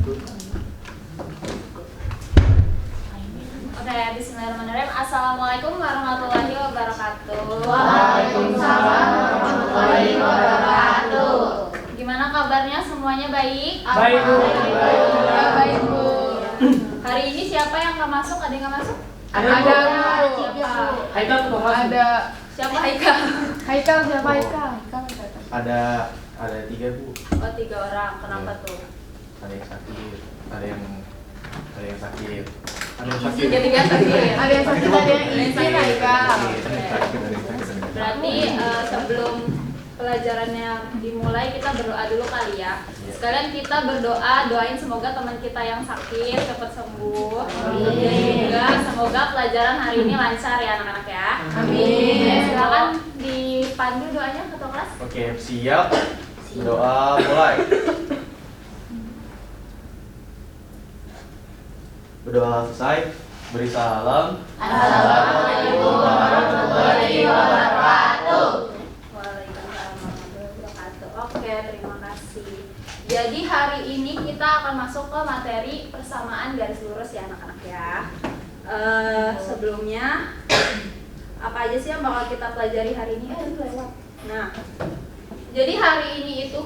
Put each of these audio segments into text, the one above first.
Oke, bismillahirrahmanirrahim. Assalamualaikum warahmatullahi wabarakatuh. Waalaikumsalam warahmatullahi wabarakatuh. Gimana kabarnya? Semuanya baik? Baik, Bu. Baik, Bu. Hari ini siapa yang nggak masuk? Ada yang nggak masuk? Ada, Bu. Siapa? Haikal tuh masuk. Ada Siapa Haikal? Haikal siapa Haikal? Ada 3, Bu. Oh, 3 orang. Kenapa tuh? Ada yang sakit, ada yang sakit, ada yang sakit. Tiga sakit. Ada yang sakit, ada yang izin Haikal. Berarti sebelum pelajarannya dimulai kita berdoa dulu kali ya. Sekalian kita berdoa, doain semoga teman kita yang sakit cepat sembuh. Dan juga semoga pelajaran hari ini lancar ya anak-anak ya. Amin. Silakan dipandu doanya ketua kelas. Oke, siap. Doa mulai. Berdoa selesai, beri salam. Assalamualaikum warahmatullahi wabarakatuh. Waalaikumsalam warahmatullahi wabarakatuh. Oke, terima kasih. Jadi hari ini kita akan masuk ke materi persamaan garis lurus ya anak-anak ya. Sebelumnya apa aja sih yang bakal kita pelajari hari ini? Lewat. Nah, jadi hari ini itu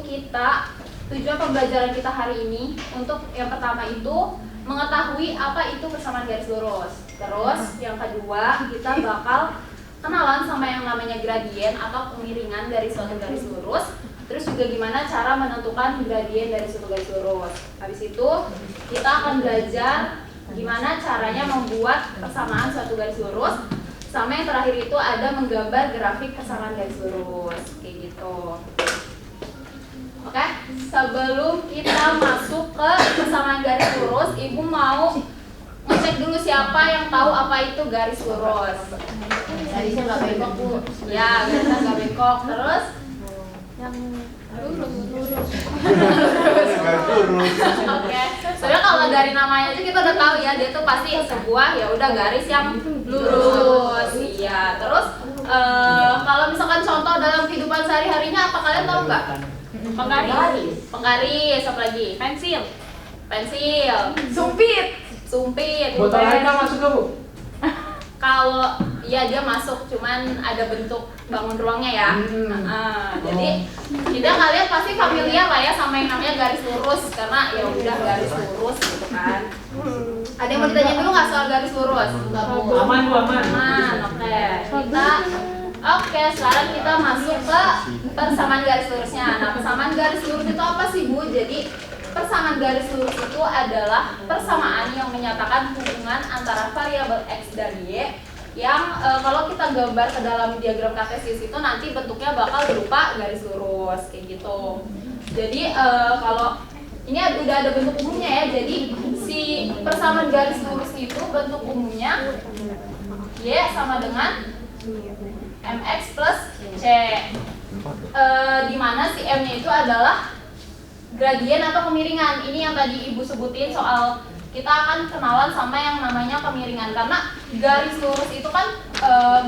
tujuan pembelajaran kita hari ini untuk yang pertama itu mengetahui apa itu persamaan garis lurus. Terus yang kedua kita bakal kenalan sama yang namanya gradien atau kemiringan dari suatu garis lurus. Terus juga gimana cara menentukan gradien dari suatu garis lurus. Habis itu kita akan belajar gimana caranya membuat persamaan suatu garis lurus. Sama yang terakhir itu ada menggambar grafik persamaan garis lurus. Kayak gitu. Oke, sebelum kita masuk ke persamaan garis lurus, Ibu mau ngecek dulu siapa yang tahu apa itu garis lurus. Garisnya nggak bengkok, Bu. Ya, garisnya nggak bengkok. Terus yang lurus. Oke, soalnya kalau dari namanya aja kita udah tahu ya, dia tuh pasti sebuah ya udah garis yang lurus. Iya. Terus kalau misalkan contoh dalam kehidupan sehari-harinya apa kalian tahu nggak? Penggaris, apa lagi? Pensil, sumpit. Botol Haikal masuk ke, Bu? Kalau iya dia masuk, cuman ada bentuk bangun ruangnya ya. Jadi kalian pasti familiar lah ya sama yang namanya garis lurus karena ya udah garis lurus gitu kan. Ada yang mau ditanya dulu nggak soal garis lurus? Aman, Bu, aman. Oke, sekarang kita masuk ke persamaan garis lurusnya. Nah, persamaan garis lurus itu apa sih, Bu? Jadi, persamaan garis lurus itu adalah persamaan yang menyatakan hubungan antara variabel X dan Y yang kalau kita gambar ke dalam diagram kartesius itu nanti bentuknya bakal berupa garis lurus, kayak gitu. Jadi, kalau ini udah ada bentuk umumnya ya, jadi si persamaan garis lurus itu bentuk umumnya Y sama dengan MX plus C, dimana si M-nya itu adalah gradien atau kemiringan. Ini yang tadi Ibu sebutin soal kita akan kenalan sama yang namanya kemiringan. Karena garis lurus itu kan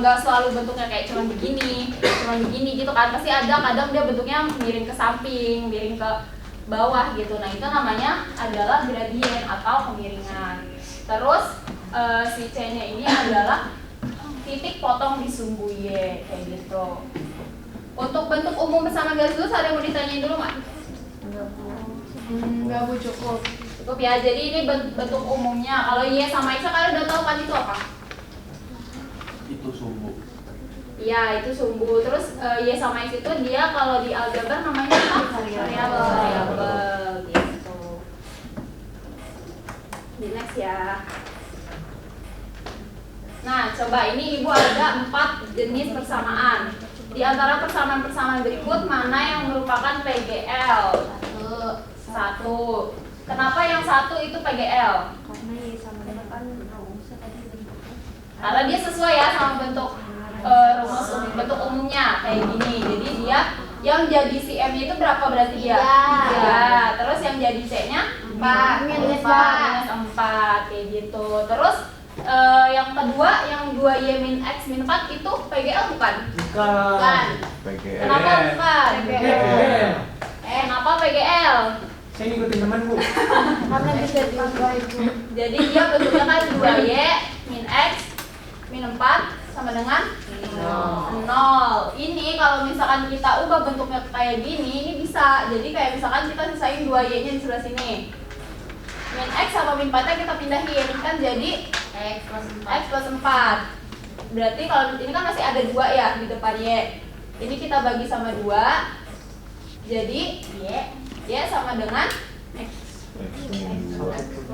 nggak selalu bentuknya kayak cuma begini gitu kan. Pasti ada kadang dia bentuknya miring ke samping, miring ke bawah gitu. Nah itu namanya adalah gradien atau kemiringan. Terus si C-nya ini adalah titik potong di sumbu Y, kayak gitu. Untuk bentuk umum persamaan garis lurus ada yang mau ditanyain dulu nggak? Enggak, Bu, cukup. Cukup ya, jadi ini bentuk umumnya. Kalau Y sama X kalian udah tahu kan itu apa? Itu sumbu. Iya, itu sumbu. Terus Y sama X itu dia kalau di aljabar namanya apa? Variabel gitu. Di next ya. Nah, coba ini Ibu ada 4 jenis persamaan. Di antara persamaan-persamaan berikut mana yang merupakan PGL? 1. Kenapa yang 1 itu PGL? Karena dia sesuai ya sama bentuk rumus bentuk umumnya kayak gini. Jadi dia yang jadi si M itu berapa berarti dia? 3. Terus yang jadi C-nya 4. Minus 4 kayak gitu. Terus yang kedua yang 2Y min X min 4 itu PGL bukan? Bukan. PGL. Kenapa bukan? PGL. Kenapa PGL? Saya ngikutin teman, Bu. Karena jadi 2 Ibu. Jadi dia bentuknya kan 2y min x min 4 sama dengan 0. Ini kalau misalkan kita ubah bentuknya kayak gini, ini bisa. Jadi kayak misalkan kita sisain 2y-nya di sebelah sini. Min x sama min 4-nya kita pindahin kan jadi X x plus 4. Berarti kalau ini kan masih ada 2 ya di depan y. Ini kita bagi sama 2. Jadi y sama dengan x.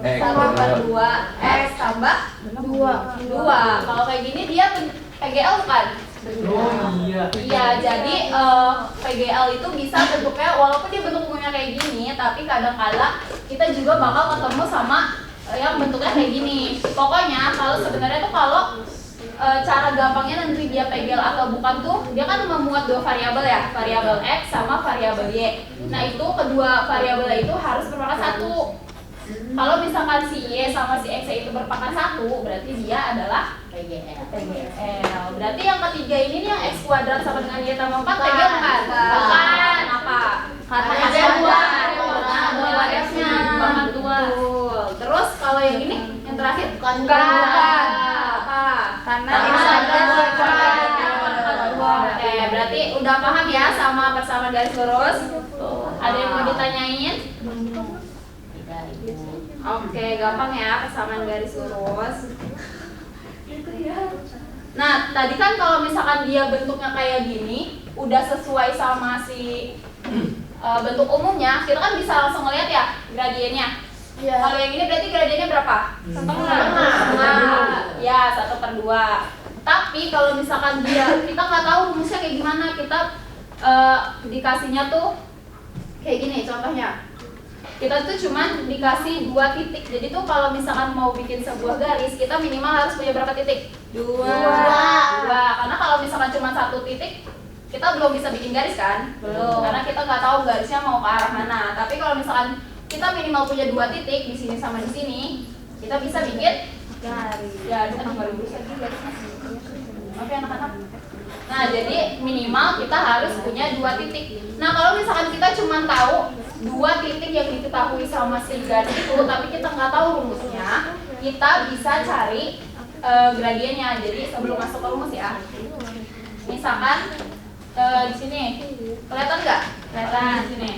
Sama per 2 x tambah 2. Kalau kayak gini dia PGL kan? Oh iya. Iya, jadi PGL itu bisa bentuknya walaupun dia bentuk umumnya kayak gini, tapi kadang-kala kita juga bakal ketemu sama yang bentuknya kayak gini. Pokoknya kalau sebenarnya tuh kalau cara gampangnya nanti dia PGL atau bukan tuh dia kan memuat 2 variabel ya, variabel x sama variabel y. Nah itu kedua variabel itu harus berpangkat 1. Kalau misalkan si y sama si x itu berpangkat 1, berarti dia adalah PGL. Berarti yang ketiga ini nih yang x kuadrat sama dengan y tambah 4 PGL kan? Bukan. Apa? Karena ada 2 x-nya. Pangkat 2. Terus kalau yang ini yang terakhir bukan. Apa? Karena Oke, berarti udah paham ya sama persamaan garis lurus? Ada yang mau ditanyain? Oke, gampang ya persamaan garis lurus. Nah, tadi kan kalau misalkan dia bentuknya kayak gini, udah sesuai sama si bentuk umumnya, kita kan bisa langsung ngeliat ya gradiennya. Iya. Kalau yang ini berarti gradiennya berapa? Setengah. Ya, 1/2. Tapi kalau misalkan kita nggak tahu rumusnya kayak gimana, kita dikasihnya tuh kayak gini contohnya. Kita tuh cuman dikasih 2 titik. Jadi tuh kalau misalkan mau bikin sebuah garis, kita minimal harus punya berapa titik? 2. Karena kalau misalkan cuma 1 titik, kita belum bisa bikin garis kan? Belum. Karena kita nggak tahu garisnya mau ke arah mana. Tapi kalau misalkan kita minimal punya 2 titik di sini sama di sini, kita bisa bikin garis. Ya, kita baru bisa bikin garisnya. Oke anak-anak. Nah, jadi minimal kita harus punya 2 titik. Nah, kalau misalkan kita cuma tahu 2 titik yang diketahui sama si garis itu, tapi kita nggak tahu rumusnya, kita bisa cari gradiennya. Jadi sebelum masuk ke rumus ya, misalkan di sini kelihatan nggak? Kelihatan di sini.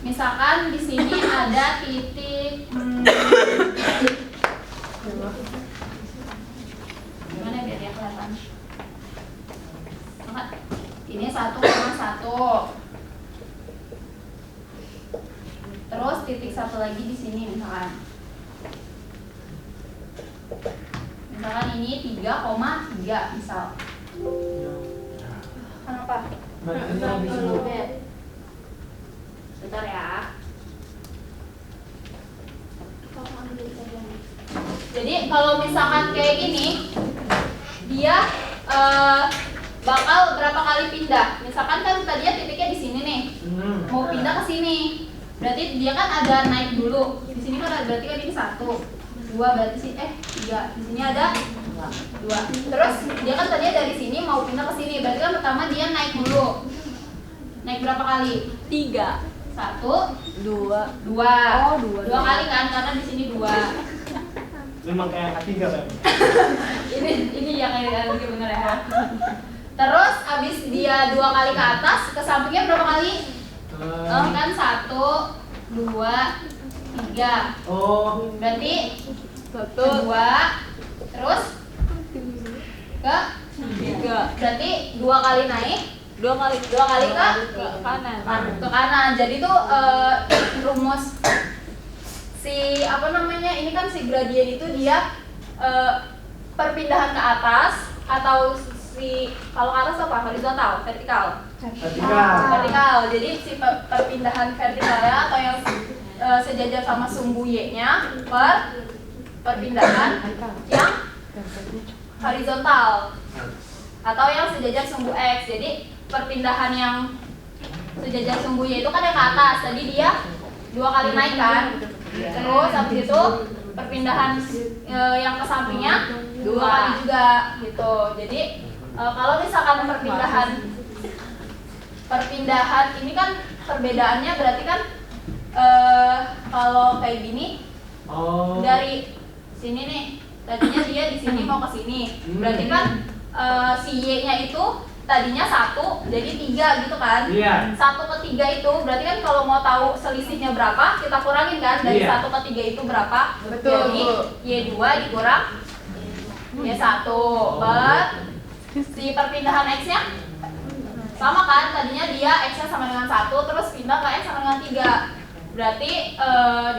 Misalkan di sini ada titik gimana biar dia kelihatan? Ini 1,1. Terus titik 1 lagi di sini misalkan. Misalkan ini 3,3 misal. Kenapa? Bentar ya. Jadi kalau misalkan kayak gini, dia bakal berapa kali pindah? Misalkan kan tadinya titiknya di sini nih, mau pindah ke sini. Berarti dia kan ada naik dulu. Di sini kan berarti kan ini 1, 2 berarti sih 3. Di sini ada 2. Terus dia kan tadinya dari sini mau pindah ke sini. Berarti kan pertama dia naik dulu. Naik berapa kali? 3. 1, 2. Oh, 2 kali kan karena di sini 2. Memang kayak ketiga kan? ini yang kayak bener ya. Terus abis dia 2 kali ke atas, ke sampingnya berapa kali? Kan 1, 2, 3. Oh. Berarti 1, 2, terus ke 3. Berarti 2 kali naik, 2 kali ke kanan. Ke kanan. Jadi tuh rumus si ini kan si gradien itu dia perpindahan ke atas atau kalau ke atas apa? Horizontal, vertikal. Vertikal. Jadi si perpindahan vertikalnya atau yang sejajar sama sumbu y-nya perpindahan yang horizontal atau yang sejajar sumbu x. Jadi perpindahan yang sejajar sumbu y itu kan yang ke atas. Tadi dia 2 kali naik kan. Terus habis itu perpindahan yang ke sampingnya 2 kali juga gitu. Jadi kalau misalkan perpindahan ini kan perbedaannya berarti kan kalau kayak gini Oh. dari sini nih, tadinya dia di sini mau ke sini, berarti kan si Y-nya itu tadinya 1 jadi 3 gitu kan? Iya. 1 ke 3 itu berarti kan kalau mau tahu selisihnya berapa kita kurangin kan dari Iya. 1 ke 3 itu berapa? Betul, Jadi Bu. Y2 dikurang Y1 per si perpindahan X-nya sama kan, tadinya dia X-nya sama dengan 1 terus pindah ke X sama dengan 3, berarti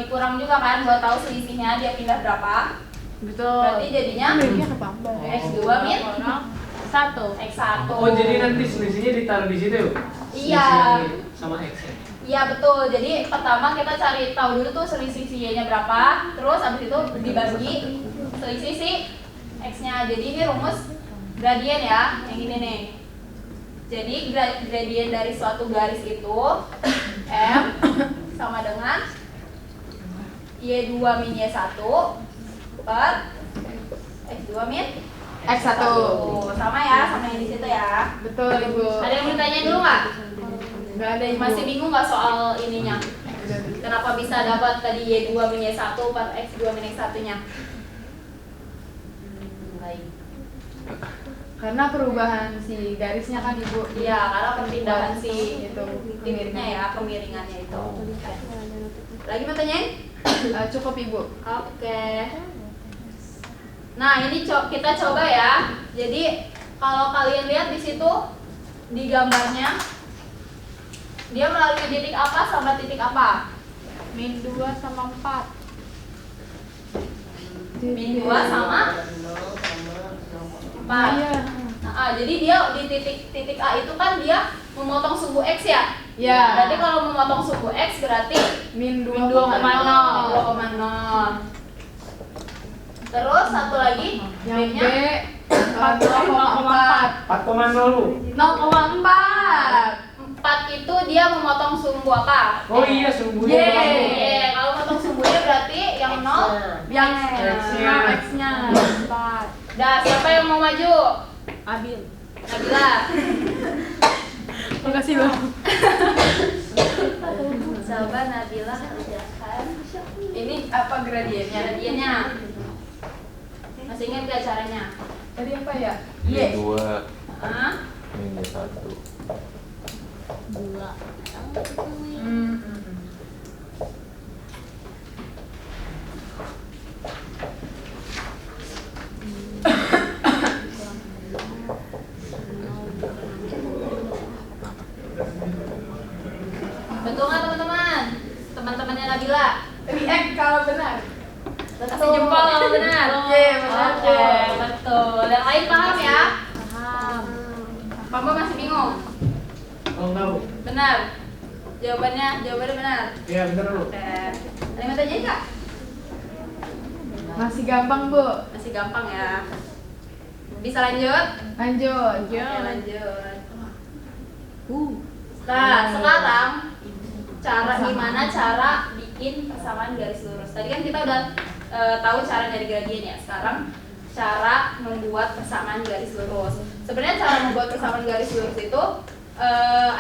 dikurang juga kan buat tahu selisihnya dia pindah berapa. Betul. Berarti jadinya X2 min 1. X1. Oh, jadi nanti selisihnya ditaruh di situ? Iya. Selisih sama X ya? Iya betul, jadi pertama kita cari tahu dulu tuh selisih si Y-nya berapa, terus abis itu dibagi selisih si X-nya. Jadi ini rumus gradien ya, yang ini nih. Jadi gradien dari suatu garis itu M sama dengan Y2 min Y1 per X2 min X1. Sama ya, sama yang di situ ya. Betul, Ibu. Ada yang mau ditanya dulu nggak? Nggak ada, Ibu. Masih bingung nggak soal ininya? Kenapa bisa dapat tadi Y2 min Y1 per X2 min X1-nya? Baik. Karena perubahan si garisnya kan, Ibu. Iya, karena perpindahan si itu titiknya ya, kemiringannya itu. Lagi mau tanyain? Cukup, Ibu. Oke. Nah, ini kita coba ya. Jadi, kalau kalian lihat di situ di gambarnya dia melalui titik apa sama titik apa? Min 2 sama 4. Min 2 sama 4. Iya. Nah, jadi dia di titik A itu kan dia memotong sumbu X ya? Ya. Berarti kalau memotong sumbu X berarti Min 2,0. 2,0. Terus satu lagi Yang B B-nya 0,4. 4,0 lu? 0,4. 4 itu dia memotong sumbu apa? Oh iya, sumbunya Yeay. berapa? Kalau memotong sumbunya berarti yang 0 Yang X-nya. X-nya 4. Dah, siapa yang mau maju? Abil. Nabila. Makasih, Bu. Coba Nabila kerjakan. Ini apa gradiennya? Gradiennya. Masih ingat gak caranya? Tadi apa ya? Y2 Hah? min Y1. Betul nggak teman-teman? Teman-temannya Nabila. React kalau benar. Kasih jempol kalau benar. Oke, benar. Oke, betul. Yang lain paham ya? Paham. Pamba masih bingung? Oh enggak, Bu? Benar. Jawabannya benar. Iya, bener lu. Oke. Ada yang mau tanyain nggak? Masih gampang, Bu. Masih gampang ya. Bisa lanjut? Lanjut. Oke, lanjut. Nah, sekarang gimana cara bikin persamaan garis lurus. Tadi kan kita udah tahu cara dari gradien ya. Sekarang cara membuat persamaan garis lurus. Sebenarnya cara membuat persamaan garis lurus itu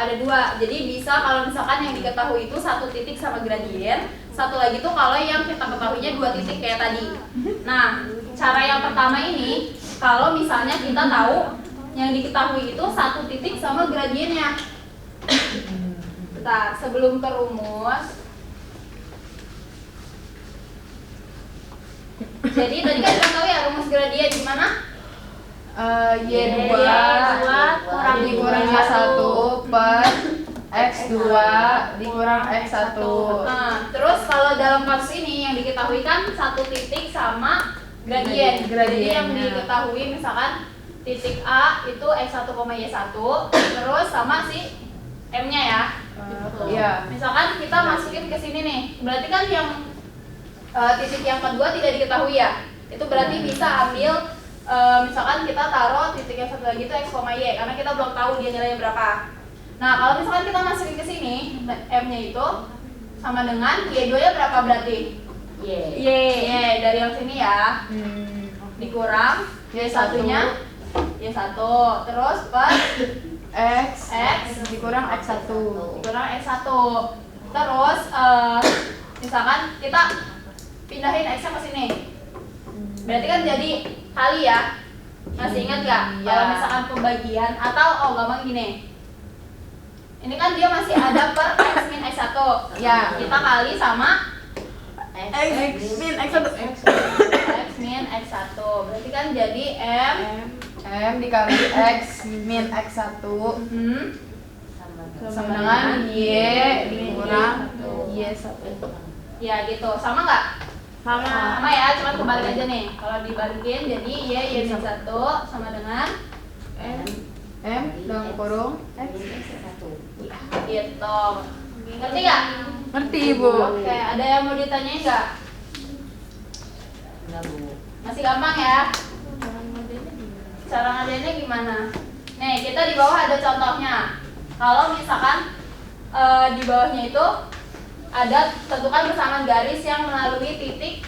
ada dua. Jadi bisa kalau misalkan yang diketahui itu satu titik sama gradien, satu lagi tuh kalau yang kita ketahuinya dua titik kayak tadi. Nah, cara yang pertama ini kalau misalnya kita tahu yang diketahui itu satu titik sama gradiennya. Bentar, sebelum terumus. Jadi tadi kan kita tahu ya rumus gradien gimana? Y2 kurang dikurang Y1 per X2 dikurang X1. Nah, terus kalau dalam kasus ini yang diketahui kan satu titik sama gradien. Jadi yang diketahui misalkan titik A itu X1, Y1 terus sama si M-nya ya. Iya. Misalkan kita masukin ke sini nih, berarti kan yang titik yang kedua tidak diketahui ya. Itu berarti bisa ambil misalkan kita taruh titik yang satu lagi itu X, Y karena kita belum tahu dia nilainya berapa. Nah, kalau misalkan kita masukin ke sini, M-nya itu sama dengan Y2-nya berapa berarti? Y dari yang sini ya. Dikurang Y1-nya Y1 terus per X X dikurang X1. dikurang X1. Terus misalkan kita pindahin X-nya ke sini. Berarti kan jadi kali ya. Masih ingat gak? Iya. Kalau misalkan pembagian atau gampang gini. Ini kan dia masih ada per X min X1. Ya. Kita kali sama X min X1. X min X1. Berarti kan jadi M dikali X min X1 sama dengan Y dikurang Y1. ya gitu. Sama nggak? Sama. Sama ya, cuma kebalik aja nih. Kalau dibalikin jadi Y min 1 sama dengan M dalam kurung X. gitu. Ngerti nggak? Ngerti, Bu. Oke, ada yang mau ditanyain nggak? Masih gampang ya? Cara ngadainnya gimana? Nih, kita di bawah ada contohnya. Kalau misalkan di bawahnya itu ada tentukan persamaan garis yang melalui titik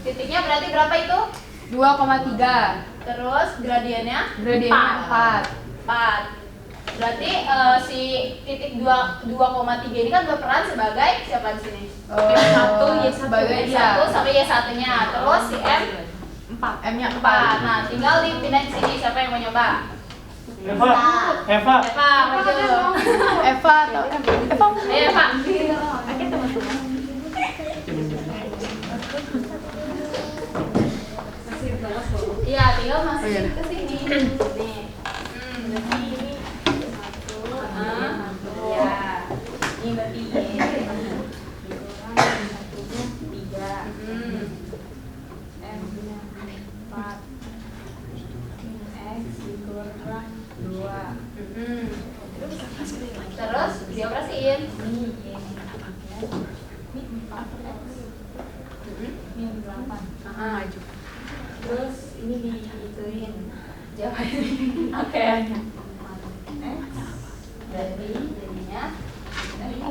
titiknya berarti berapa itu? 2,3. Terus gradiennya? Gradiennya 4. 4. Berarti si titik 2,3 ini kan berperan sebagai siapa di sini? Y1, sebagai Y1 sampai Y1-nya. Terus si M 4. M-nya 4. 4. Nah, tinggal dipindahin ke sini. Siapa yang mau nyoba? Eva. Eva, maju. Eva atau Ayo, Eva. Iya, tinggal masukin ke sini. Nih. Berarti ini 1. Iya. Ini berarti Y. Tiga. M-nya 4. X dikurang 2. Terus dioperasiin. Ini Y. Ini 4X. Ini 8. Maju. Terus ini diituin jawabannya. Oke. Jadi jadinya oke.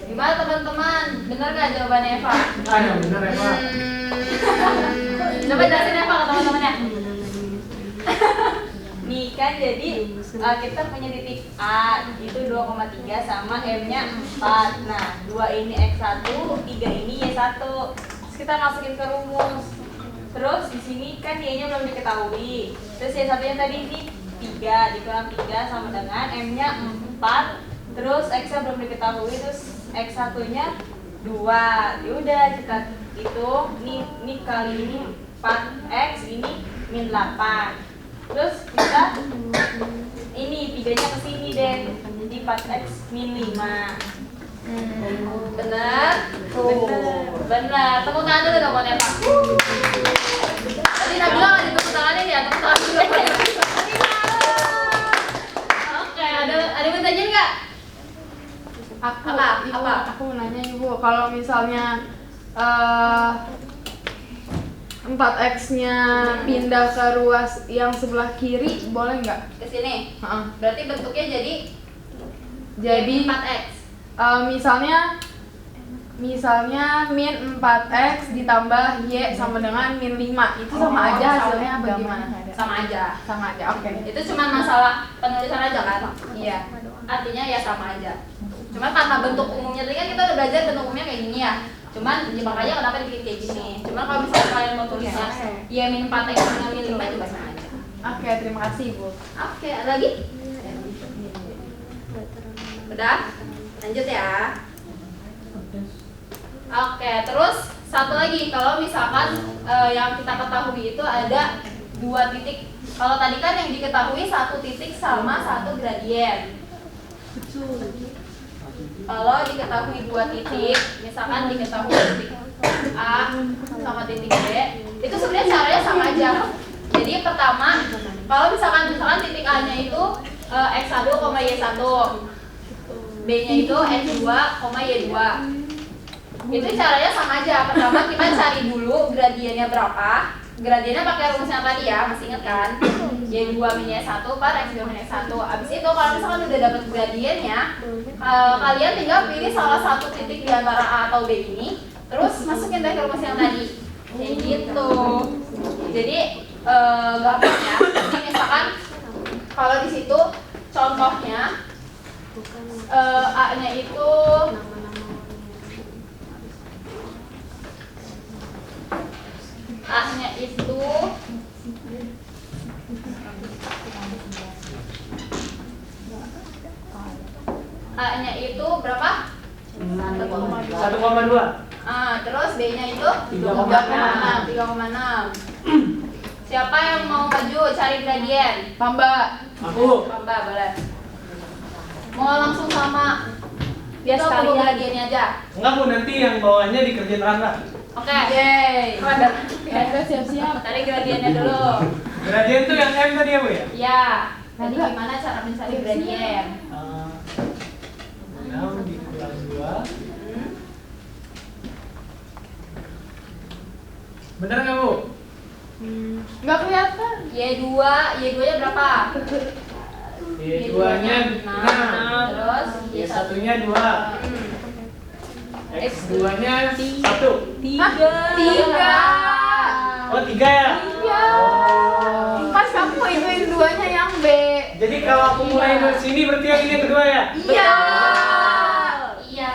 Gimana teman-teman? Benar nggak jawabannya Eva? Ada bener Eva. Coba jelasin Eva ke teman-temannya. Nih kan jadi kita punya titik A itu 2,3 sama M-nya 4. Nah, 2 ini X1, 3 ini Y1. Terus kita masukin ke rumus. Terus di sini kan Y-nya belum diketahui. Terus Y1-nya tadi ini 3 dikurang 3 sama dengan M-nya 4. Terus X-nya belum diketahui, terus X1-nya 2. Yaudah kita hitung ini kali ini 4X, ini min 8. Terus kita ini 3-nya ke sini deh. Jadi 4X min 5. Benar? Benar. Tepuk tangan dulu dong buat Eva. Tadi Nabila nggak ditepuk tanganin ya? Tepuk tangan dulu. Oke, ada yang mau tanyain nggak? Aku mau nanya Ibu, kalau misalnya 4X-nya pindah ke ruas yang sebelah kiri, boleh nggak? Ke sini. Heeh. Berarti bentuknya jadi Jadi 4X. misalnya min 4X ditambah Y sama dengan min 5. Itu sama aja hasilnya apa gimana? Sama aja. Sama aja, oke. Itu cuma masalah penulisan aja kan? Iya. Artinya ya sama aja. Cuma karena bentuk umumnya tadi kan kita udah belajar bentuk umumnya kayak gini ya. Cuman ya makanya kenapa dibikin kayak gini. Cuman kalau misalnya kalian mau tulisnya Y min 4X dengan min 5 juga sama aja. Oke, terima kasih Bu. Oke, ada lagi? Udah? Lanjut ya. Oke, terus satu lagi, kalau misalkan yang kita ketahui itu ada 2 titik. Kalau tadi kan yang diketahui 1 titik sama 1 gradien. Kalau diketahui 2 titik, misalkan diketahui titik A sama titik B, itu sebenarnya caranya sama aja. Jadi pertama, kalau misalkan titik A-nya itu X1, Y1, B-nya itu X2, Y2. Itu caranya sama aja. Pertama kita cari dulu gradiennya berapa. Gradiennya pakai rumus yang tadi ya, masih ingat kan? Y2 min Y1 per X2 min X1. Abis itu kalau misalkan udah dapat gradiennya, kalian tinggal pilih salah satu titik di antara A atau B ini, terus masukin deh ke rumus yang tadi. Kayak gitu. Jadi gampang ya. Jadi misalkan Kalau di situ contohnya A-nya itu A-nya itu A-nya itu berapa? 1,2. Terus B-nya itu 3,6. 3,6. Siapa yang mau maju cari gradien? Tambah. Aku. Mbak boleh. Mau langsung sama Biar atau sekalian. tunggu gradiennya aja? Enggak Bu, nanti yang bawahnya dikerjain Rangga. Oke. Yeay. Rada. Rangga siap-siap. Cari gradiennya dulu. Gradien tuh yang M tadi ya Bu ya? Ya. Jadi gimana cara mencari gradien? 6 dikurangi 2. Bener nggak Bu? Nggak kelihatan. Y2-nya berapa? Y2-nya 6. Terus Y1-nya 2. X2-nya 1. 3. Oh 3 ya? Iya. Pas kamu ituin duanya yang B. Jadi kalau aku mulai dari sini berarti yang ini yang kedua ya? Iya. Iya.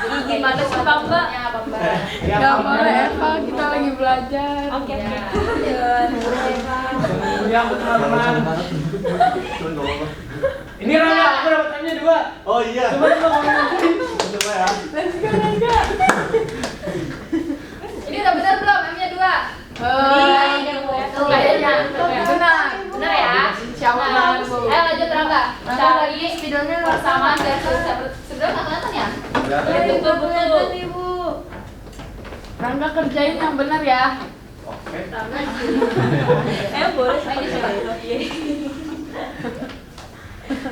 Ih, gimana sih, Bang, Mbak? Ya, Bang, Mbak. Ya, Gak Bang. boleh Eva, kita lagi belajar. Oke. Ya aku teman-teman. Ini Rangga, aku dapat M-nya 2. Oh iya. Coba ngomongin. Coba ya. Let's go, Rangga. Ini udah benar belum? M-nya 2. Kayaknya Benar. benar ya? Insyaallah. Nah, ayo lanjut Rangga. Cari Videonya persamaan dari sebenarnya nggak kelihatan ya? Ya. Betul, Ibu. Rangga kerjain yang benar ya. Oke. Boleh Ayo dicoba.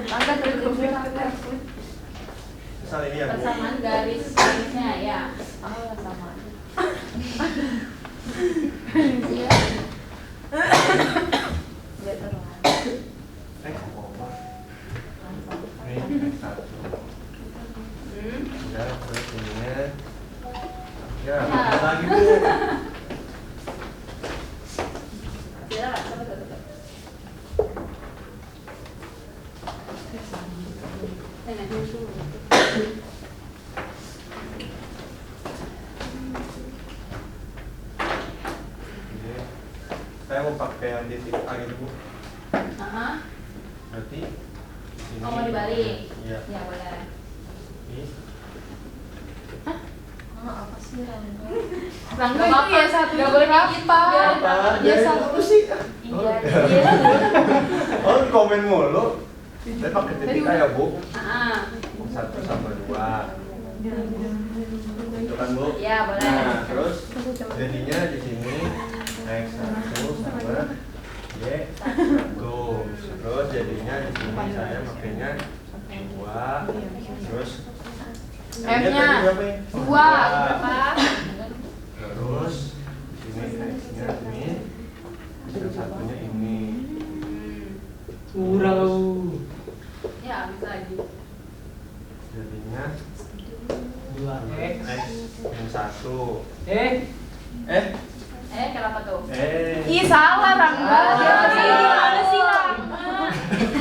Rangga kerjain. Misal ini ya Bu. Persamaan garisnya ya. Oh, sama. Ini X1. Udah, terus ininya. Ya, ada lagi Bu. Tidak, coba. Jadi, saya mau pakai yang titik A gitu Bu. Berarti di sini. Oh, mau dibalik? Iya. Ya boleh. Ini. Rangga itu ya satu Nggak boleh berapa? gitu, biar Apa? Ya Dari satu apa sih? Iya. Oh, komen mulu. Saya pakai titik A ya Bu. 1 sama 2. Itu kan Bu? Iya, boleh. Nah, terus jadinya di sini X1 sama Y1. Terus jadinya di sini saya makainya 2. Terus M-nya berapa ya? 2. Berapa? Terus di sini X-nya ini. Yang satunya ini. Surau. Ya, habis lagi. Jadinya 2X. X yang 1. Kenapa tuh? Ih, salah Rangga. Gimana sih,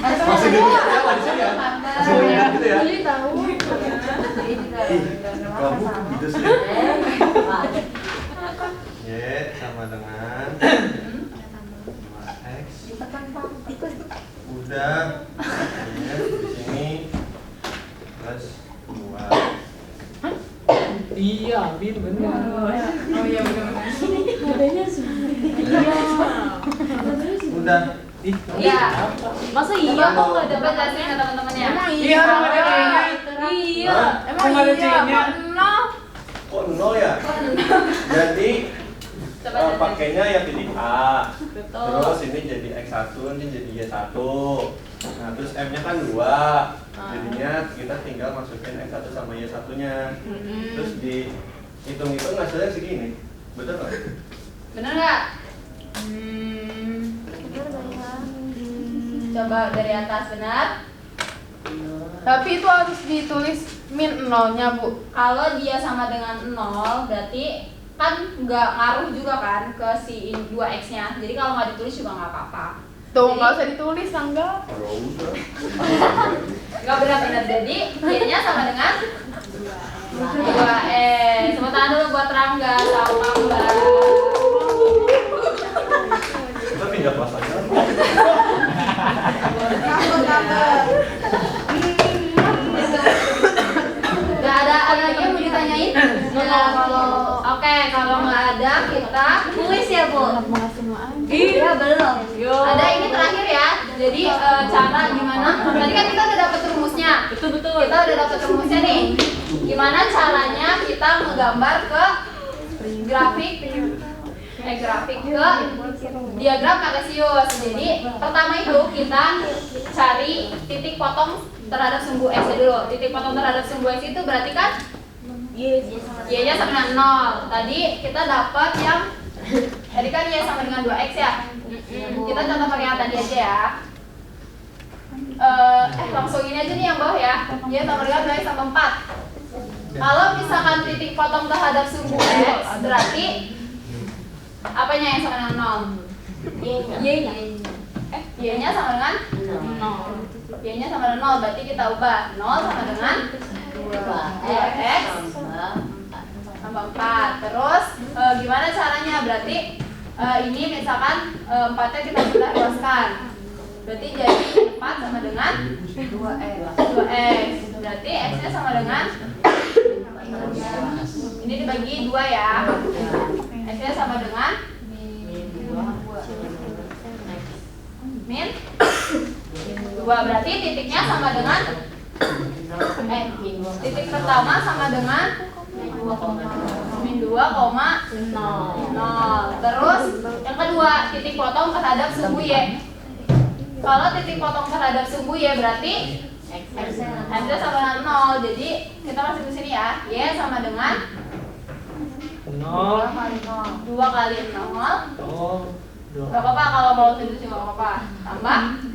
Masih gitu ya, Pak, di sini ya? Masih ingat gitu ya? Jadi tahu. Kamu gitu sih. Y sama dengan 2X. Udah. Y di sini plus 2. Iya, Bin benar. Oh iya benar-benar. Udah. Iya. Masa iya kok nggak ada Coba jelasin ke teman-temannya. Emang Iya, iya. Rangga ada C-nya. Iya. Emang Kok nggak ada iya. C-nya? Nol. Kok 0 ya? Jadi Coba jelasin. pakainya ya titik A. Betul. Terus ini jadi X1, ini jadi Y1. Nah, terus M-nya kan 2. Jadinya kita tinggal masukin X1 sama Y1-nya. Terus dihitung-hitung hasilnya segini. Betul nggak? Bener nggak? Coba dari atas, benar? Tapi itu harus ditulis min nolnya, Bu. Kalau dia sama dengan 0, berarti kan nggak ngaruh juga kan ke si 2x-nya. Jadi kalau nggak ditulis juga nggak apa-apa. Tuh nggak usah ditulis Angga. Nggak benar-benar. Jadi Y-nya sama dengan 2X. Tepuk tangan dulu buat Rangga sama Mbak. Kita pindah kelas aja. Gak ada lagi yang mau ditanyain? Oke, kalau nggak ada kita Tulis ya, Bu. Iya, belum. ada ini terakhir ya. Jadi cara gimana? Tadi kan kita udah dapet rumusnya. Betul. Kita udah dapet rumusnya nih. Gimana caranya kita menggambar ke grafik ke diagram kartesius. Jadi pertama itu kita cari titik potong terhadap sumbu x dulu. Titik potong terhadap sumbu x itu berarti kan y-nya sama dengan 0. Tadi kita dapat yang tadi kan y sama dengan 2x ya. Kita contoh pakai yang tadi aja ya. Langsung ini aja nih yang bawah ya. Y sama dengan 2x sama 4. Kalau misalkan titik potong terhadap sumbu x berarti apanya yang sama dengan 0? Y-nya. Y-nya sama dengan 0. Y-nya sama dengan 0 berarti kita ubah 0 sama dengan 2x tambah 4. Terus gimana caranya? Berarti ini misalkan 4-nya kita sudah luaskan. Berarti jadi 4 sama dengan 2x. Berarti x-nya sama dengan ini dibagi 2 ya. X-nya sama dengan min 2. Berarti titiknya sama dengan titik pertama sama dengan min 2, 0. Terus yang kedua titik potong terhadap sumbu y. Kalau titik potong terhadap sumbu y berarti x-nya sama dengan 0. Jadi kita masuk ke sini ya. Y sama dengan 0. 2 kali 0. Gak apa-apa kalau mau tulis juga gak apa-apa. Tambah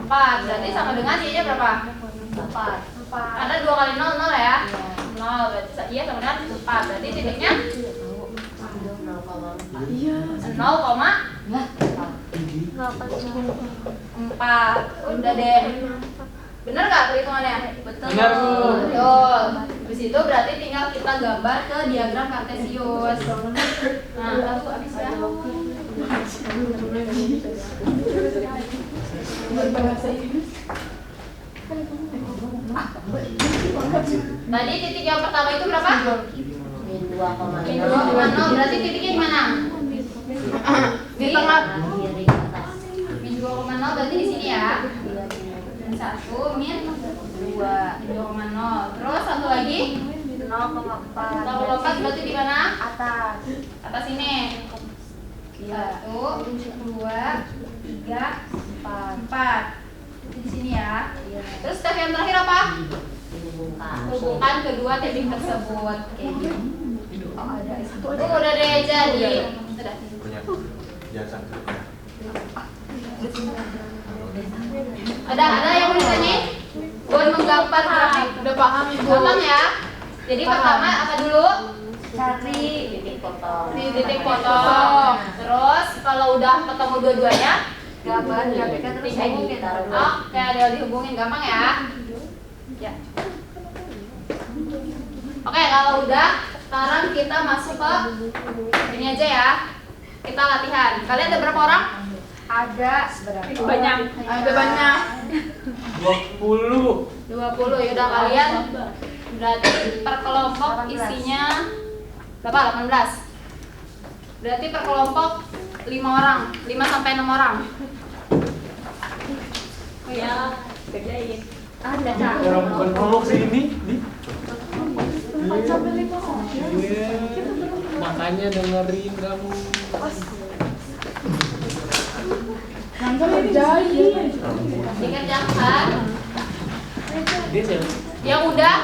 4. Berarti sama dengan y-nya berapa? 4. Karena 2 kali 0 0 ya. 0 berarti y sama dengan 4. Berarti titiknya 0,4. Udah deh. Bener gak perhitungannya? Betul. Benar, Bu. Betul. Habis itu berarti tinggal kita gambar ke diagram kartesius. Nah, lalu habis ya. Tadi titik yang pertama itu berapa? Min 2,0. Min 2,0. Berarti titiknya di mana? Di tengah. Kiri atas. Min 2,0 berarti di sini ya. Min 1, min 2, 2,0. Terus satu lagi 0,4. 0,4 berarti di mana? Atas. Atas ini. 1, 2, 3, 4. Di sini ya. Terus step yang terakhir apa? Hubungkan kedua titik tersebut. Udah deh jadi. Sudah. Punya jangan sampai. Ada yang mau ditanyain? Buat menggambar grafik. Udah paham Ibu. Gampang ya. Jadi pertama apa dulu? Cari titik potong. Di titik potong. Terus kalau udah ketemu dua-duanya, Gambar grafiknya terus hubungin. oke, tinggal dihubungin, gampang ya. Ya. Oke, kalau udah, sekarang kita masuk ke ini aja ya. Kita latihan. Kalian ada berapa orang? Ada Banyak. Ada banyak. 20. 20. Yaudah kalian berarti per kelompok isinya berapa? 18. Berarti per kelompok 5 orang, 5 sampai 6 orang. Oh ya, kerjain. ada Orang bukan kelompok sini. Iya. Makanya dengerin kamu. Angga kerjain. Dikerjakan. Dia siapa? Yang udah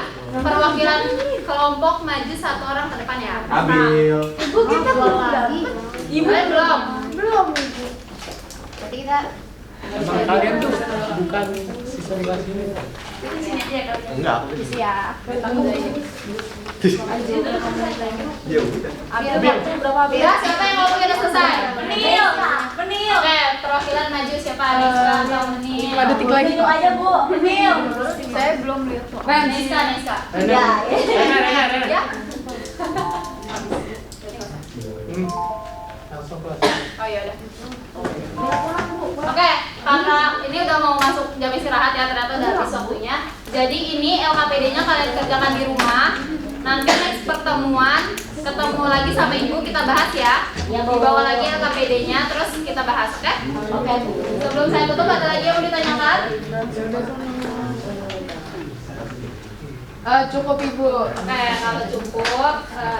perwakilan kelompok maju 1 orang ke depan ya. Ambil. Ibu kita belum lagi. Ibu belum. Belum Ibu. Berarti kita Emang kalian tuh bukan siswa di kelas ini? Di sini aja ya kali. Enggak. Siap. Ya udah. Ambil waktu berapa Ya, Bira? siapa yang ngomong udah selesai? Menil. Menil. Oke, perwakilan maju siapa? Niska atau Menil? 5 detik lagi kok. aja, Bu. Menil. Saya belum lihat kok. Niska, Niska. Ya. Rena. Ya. Langsung kelas. Oh ya udah. Oke, karena ini udah mau masuk jam istirahat ya, ternyata udah habis waktunya. Jadi ini LKPD-nya kalian kerjakan di rumah. Nanti next pertemuan ketemu lagi sama ibu, kita bahas ya. Dibawa lagi LKPD-nya, terus kita bahas, oke? Oke. Sebelum saya tutup, ada lagi yang mau ditanyakan? Cukup Ibu. Oke, kalau cukup,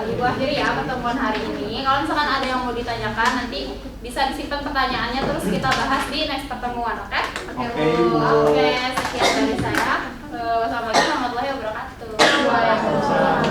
ibu akhiri ya pertemuan hari ini. Kalau misalkan ada yang mau ditanyakan, nanti bisa disimpan pertanyaannya, terus kita bahas di next pertemuan, oke? Oke, Ibu. Oke, sekian dari saya. Wassalamualaikum warahmatullahi wabarakatuh. Waalaikumsalam.